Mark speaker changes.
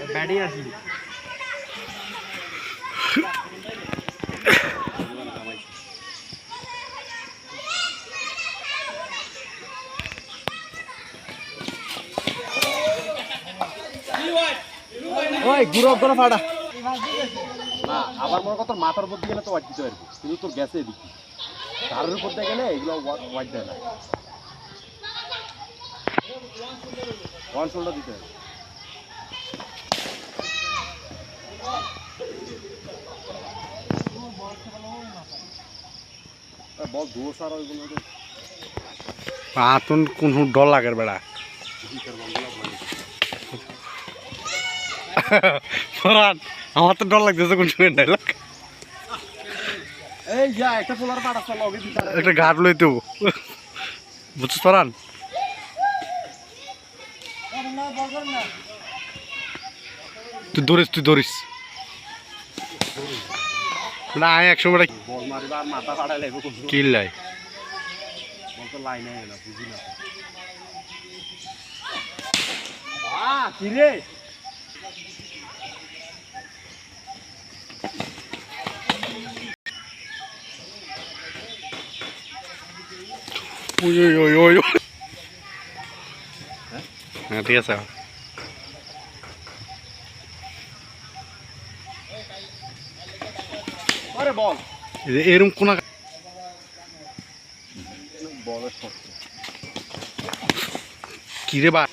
Speaker 1: batting আসি ওই গুরো করে ফাড়া না আবার মনে কর তোর মাথার উপর দিয়ে গেলে তো ওয়াইট দিতে পারবি কিন্তু তোর গ্যাসে এদিকে তারের উপর দিয়ে গেলে এগুলো ওয়াইট দেয় না ওয়ান শোল্ডার দিতে হবে বল দোষ আর ওইগুলো
Speaker 2: আতুন কোন ডর লাগে বেড়া ফরান আমার তো ডর লাগতেছে কোন সময় ডায়লগ
Speaker 1: এই যা একটা পোলার পাড়া চল লগে দিতে
Speaker 2: একটা ঘাট লইতে বুঝছিস ফরান তুই ধরিস না আমি একসময়
Speaker 1: বল মারিবা আর মাথা ফাড়াই লাগবে কোন
Speaker 2: কিল লাই
Speaker 1: বল তো লাইনে না বুঝি না কি রে
Speaker 2: ওই হ্যাঁ ঠিক আছে
Speaker 1: আরে বল
Speaker 2: এরকম কোন
Speaker 1: বলের শট
Speaker 2: কি রে বা